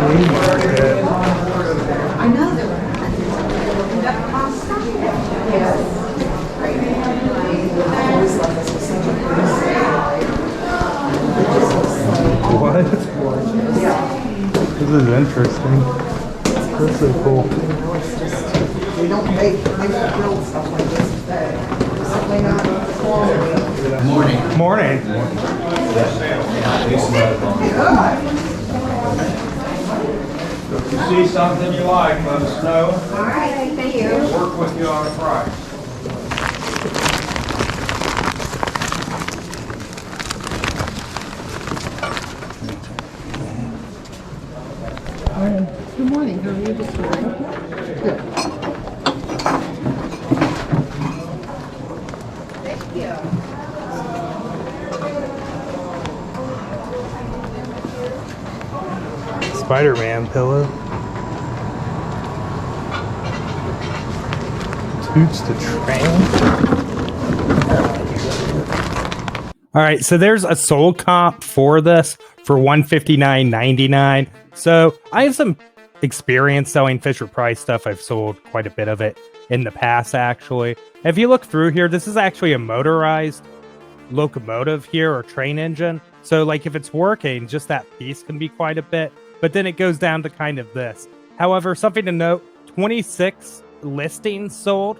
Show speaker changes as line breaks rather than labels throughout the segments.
flea market. What? This is interesting. This is cool.
We don't make build stuff like this today. Certainly not quality.
Morning.
If you see something you like, let us know.
All right, thank you.
We'll work with you on a price.
Good morning. How are you this morning? Good.
Thank you.
Spider-Man pillow. Toots the train. All right, so there's a sold comp for this for $159.99. So I have some experience selling Fisher-Price stuff. I've sold quite a bit of it in the past, actually. If you look through here, this is actually a motorized locomotive here, or train engine. So like if it's working, just that piece can be quite a bit, but then it goes down to kind of this. However, something to note, 26 listings sold,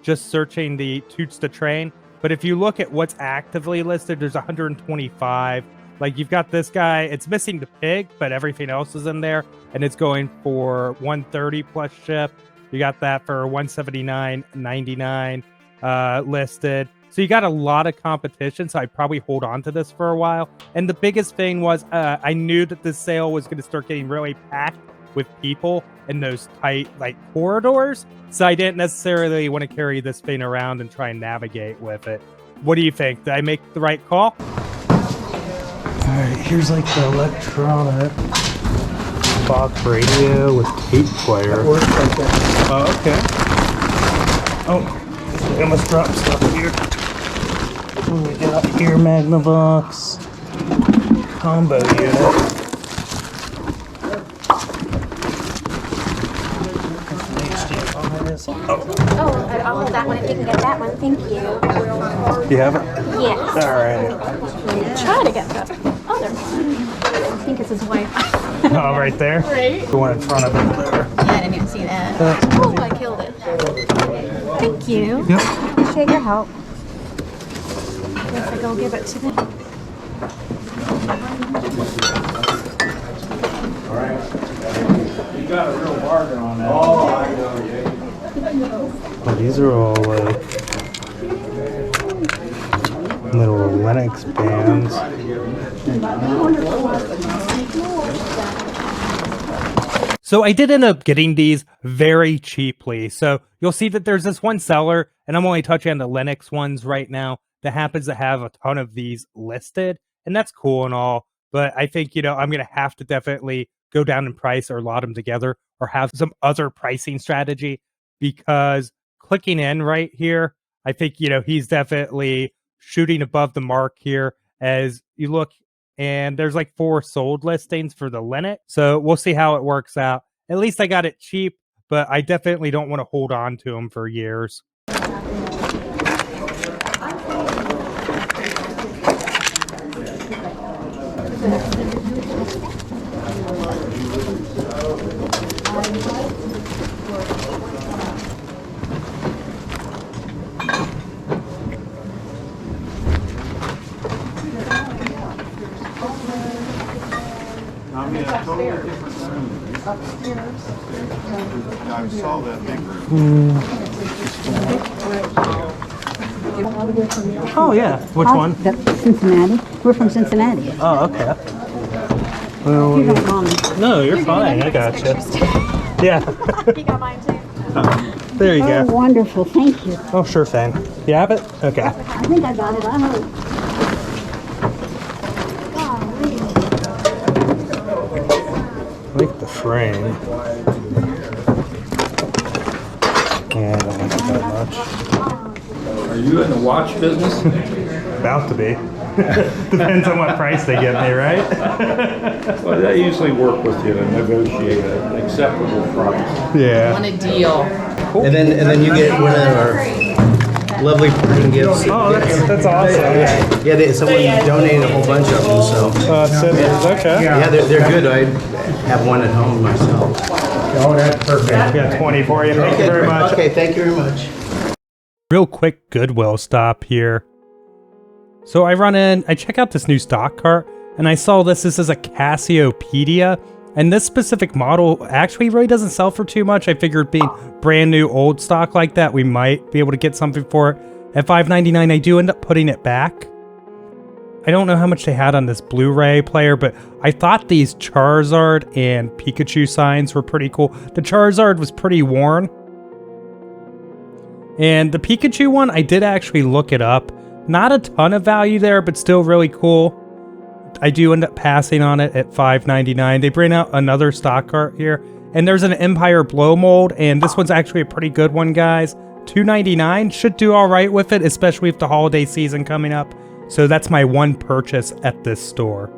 just searching the Toots the Train. But if you look at what's actively listed, there's 125. Like you've got this guy, it's missing the pig, but everything else is in there, and it's going for 130 plus ship. You got that for 179.99 listed. So you got a lot of competition, so I'd probably hold on to this for a while. And the biggest thing was I knew that this sale was going to start getting really packed with people in those tight like corridors. So I didn't necessarily want to carry this thing around and try and navigate with it. What do you think? Did I make the right call? All right, here's like the electronic box radio with tape player. Oh, okay. Oh, I almost dropped stuff here. What do we got here? Magnavox combo unit.
Oh, I'll hold that one if you can get that one. Thank you.
You have it?
Yes.
All right.
Try to get that other one. I think it's his wife.
Oh, right there?
Right.
The one in front of it there.
Yeah, I didn't even see that. Oh, I killed it. Thank you.
Yep.
Appreciate your help. Guess I go give it to them.
You got a real bargain on that. Oh, I know, yeah.
Oh, these are all like little Lennox bands. So I did end up getting these very cheaply. So you'll see that there's this one seller, and I'm only touching on the Lennox ones right now, that happens to have a ton of these listed. And that's cool and all. But I think, I'm going to have to definitely go down in price or lot them together or have some other pricing strategy, because clicking in right here, I think, he's definitely shooting above the mark here as you look, and there's like 4 sold listings for the Lennox. So we'll see how it works out. At least I got it cheap, but I definitely don't want to hold on to them for years.
I'm in a totally different room. I saw that big room.
Oh, yeah. Which one?
Cincinnati. We're from Cincinnati.
Oh, okay. Well,
You don't mind.
no, you're fine. I got you. Yeah.
You got mine too.
There you
Oh,
go.
wonderful. Thank you.
Oh, sure thing. You have it? Okay.
I think I got it. I hope.
I like the frame. Yeah, I don't like it that much.
Are you in the watch business?
About to be. Depends on what price they give me, right?
Well, they usually work with you to negotiate an acceptable price.
Yeah.
Want a deal.
And then you get one of our lovely parting gifts.
Oh, that's awesome.
Yeah, someone donated a whole bunch of them, so.
Scissors, okay.
Yeah, they're good. I have one at home myself.
Oh, that's perfect. We got 20 for you. Thank you very much.
Okay, thank you very much.
Real quick Goodwill stop here. So I run in, I check out this new stock cart, and I saw this is a Cassiopeia, and this specific model actually really doesn't sell for too much. I figured being brand new old stock like that, we might be able to get something for it. At $5.99, I do end up putting it back. I don't know how much they had on this Blu-ray player, but I thought these Charizard and Pikachu signs were pretty cool. The Charizard was pretty worn. And the Pikachu one, I did actually look it up. Not a ton of value there, but still really cool. I do end up passing on it at $5.99. They bring out another stock cart here. And there's an Empire blow mold, and this one's actually a pretty good one, guys. $2.99 should do all right with it, especially with the holiday season coming up. So that's my one purchase at this store.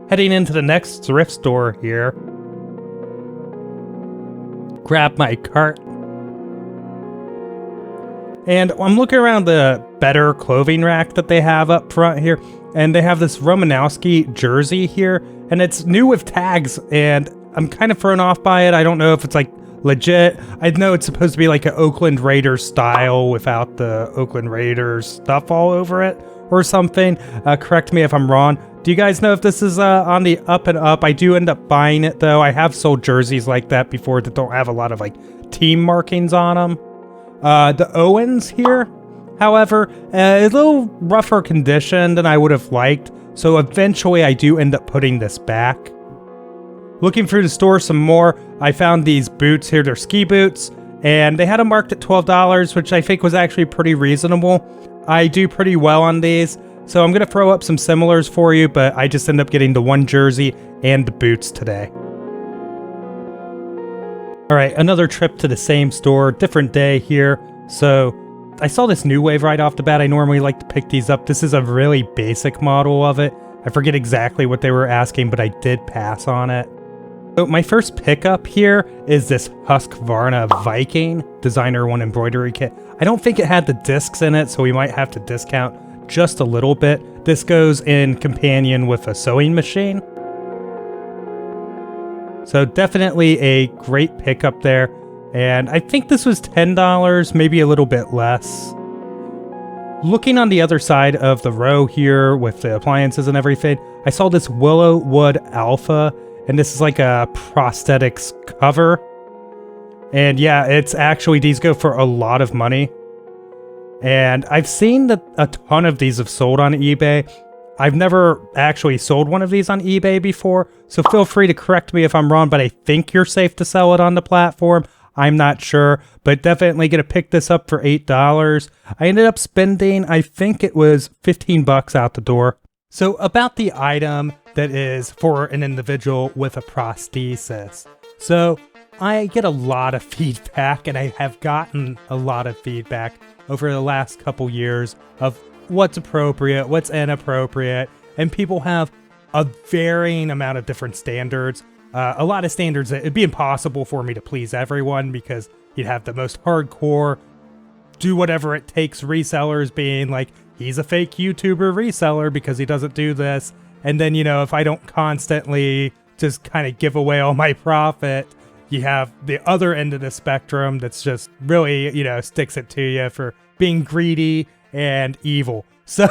Heading into the next thrift store here. Grab my cart. And I'm looking around the better clothing rack that they have up front here. And they have this Romanowski jersey here. And it's new with tags. And I'm kind of thrown off by it. I don't know if it's like legit. I know it's supposed to be like an Oakland Raiders style without the Oakland Raiders stuff all over it or something. Correct me if I'm wrong. Do you guys know if this is on the up and up? I do end up buying it though. I have sold jerseys like that before that don't have a lot of like team markings on them. The Owens here, however, a little rougher condition than I would have liked. So eventually I do end up putting this back. Looking through the store some more, I found these boots here. They're ski boots, and they had them marked at $12, which I think was actually pretty reasonable. I do pretty well on these, so I'm going to throw up some similars for you, but I just end up getting the one jersey and the boots today. All right, another trip to the same store, different day here. So I saw this New Wave right off the bat. I normally like to pick these up. This is a really basic model of it. I forget exactly what they were asking, but I did pass on it. So my first pickup here is this Husqvarna Viking Designer 1 embroidery kit. I don't think it had the discs in it, so we might have to discount just a little bit. This goes in companion with a sewing machine. So definitely a great pickup there. And I think this was $10, maybe a little bit less. Looking on the other side of the row here with the appliances and everything, I saw this Willow Wood Alpha. And this is like a prosthetics cover. And yeah, it's actually, these go for a lot of money. And I've seen that a ton of these have sold on eBay. I've never actually sold one of these on eBay before. So feel free to correct me if I'm wrong, but I think you're safe to sell it on the platform. I'm not sure, but definitely gonna pick this up for $8. I ended up spending, I think it was $15 out the door. So about the item that is for an individual with a prosthesis. So I get a lot of feedback, and I have gotten a lot of feedback over the last couple years of what's appropriate, what's inappropriate, and people have a varying amount of different standards. A lot of standards that it'd be impossible for me to please everyone because you'd have the most hardcore, do whatever it takes resellers being like, he's a fake YouTuber reseller because he doesn't do this. And then, you know, if I don't constantly just kind of give away all my profit, you have the other end of the spectrum that's just really, you know, sticks it to you for being greedy and evil. So,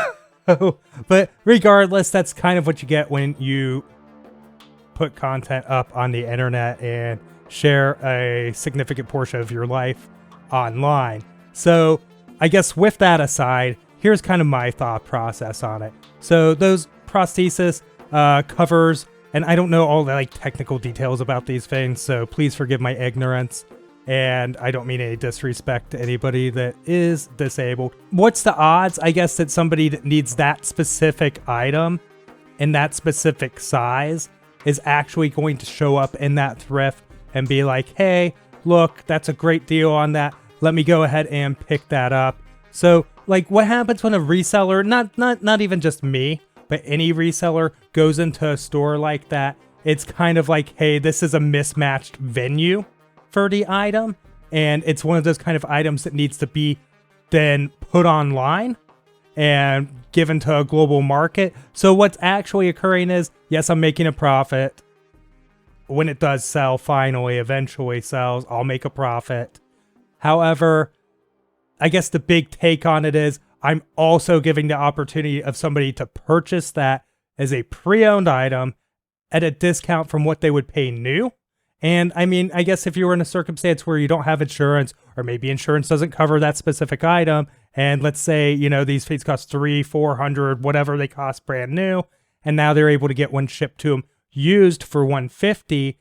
but regardless, that's kind of what you get when you put content up on the internet and share a significant portion of your life online. So I guess with that aside, here's kind of my thought process on it. So those prosthesis covers, and I don't know all the like technical details about these things, so please forgive my ignorance, and I don't mean any disrespect to anybody that is disabled. What's the odds, I guess, that somebody that needs that specific item in that specific size is actually going to show up in that thrift and be like, hey, look, that's a great deal on that. Let me go ahead and pick that up. So like what happens when a reseller, not even just me, but any reseller goes into a store like that. It's kind of like, hey, this is a mismatched venue for the item, and it's one of those kind of items that needs to be then put online and given to a global market. So what's actually occurring is, yes, I'm making a profit. When it does sell, finally, eventually sells, I'll make a profit. However, I guess the big take on it is I'm also giving the opportunity of somebody to purchase that as a pre-owned item at a discount from what they would pay new. And I mean, I guess if you were in a circumstance where you don't have insurance, or maybe insurance doesn't cover that specific item, and let's say, you know, these feeds cost $300, $400, whatever they cost brand new, and now they're able to get one shipped to them used for $150,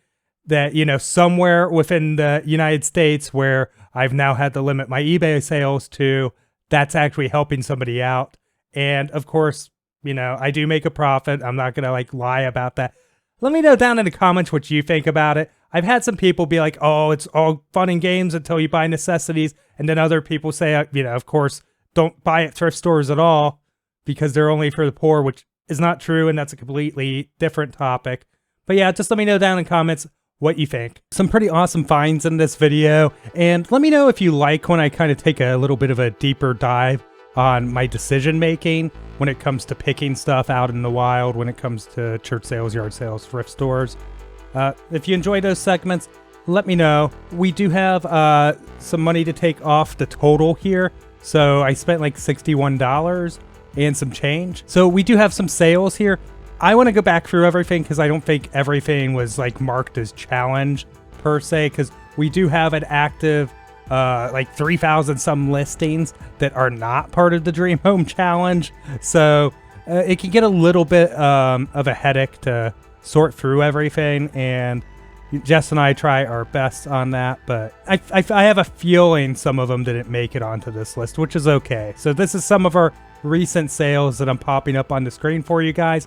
that, you know, somewhere within the United States where I've now had to limit my eBay sales to, that's actually helping somebody out. And of course, you know, I do make a profit. I'm not going to like lie about that. Let me know down in the comments what you think about it. I've had some people be like, oh, it's all fun and games until you buy necessities. And then other people say, you know, of course, don't buy at thrift stores at all because they're only for the poor, which is not true. And that's a completely different topic. But yeah, just let me know down in the comments what you think. Some pretty awesome finds in this video. And let me know if you like when I kind of take a little bit of a deeper dive on my decision making when it comes to picking stuff out in the wild, when it comes to church sales, yard sales, thrift stores. If you enjoy those segments, let me know. We do have some money to take off the total here. So I spent like $61 and some change. So we do have some sales here. I want to go back through everything because I don't think everything was like marked as challenge per se, because we do have an active like 3,000 some listings that are not part of the Dream Home Challenge. So it can get a little bit of a headache to sort through everything, and Jess and I try our best on that, but I have a feeling some of them didn't make it onto this list, which is okay. So this is some of our recent sales that I'm popping up on the screen for you guys,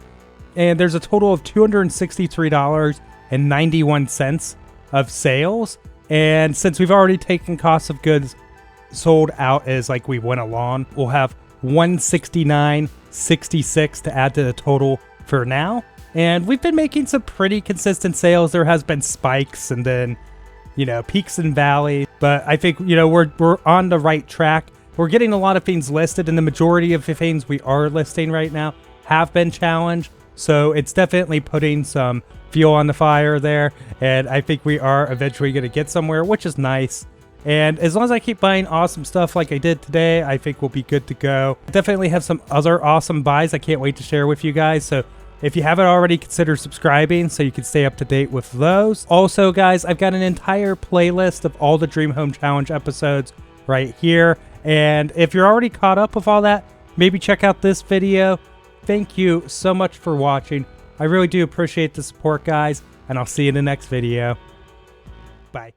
and there's a total of $263.91 of sales. And since we've already taken cost of goods sold out as like we went along, we'll have $169.66 to add to the total for now. And we've been making some pretty consistent sales. There has been spikes and then, you know, peaks and valleys, but I think, you know, we're on the right track. We're getting a lot of things listed, and the majority of the things we are listing right now have been challenged. So it's definitely putting some fuel on the fire there, and I think we are eventually going to get somewhere, which is nice. And as long as I keep buying awesome stuff like I did today, I think we'll be good to go. Definitely have some other awesome buys I can't wait to share with you guys. So if you haven't already, consider subscribing so you can stay up to date with those. Also, guys, I've got an entire playlist of all the Dream Home Challenge episodes right here. And if you're already caught up with all that, maybe check out this video. Thank you so much for watching. I really do appreciate the support, guys, and I'll see you in the next video. Bye.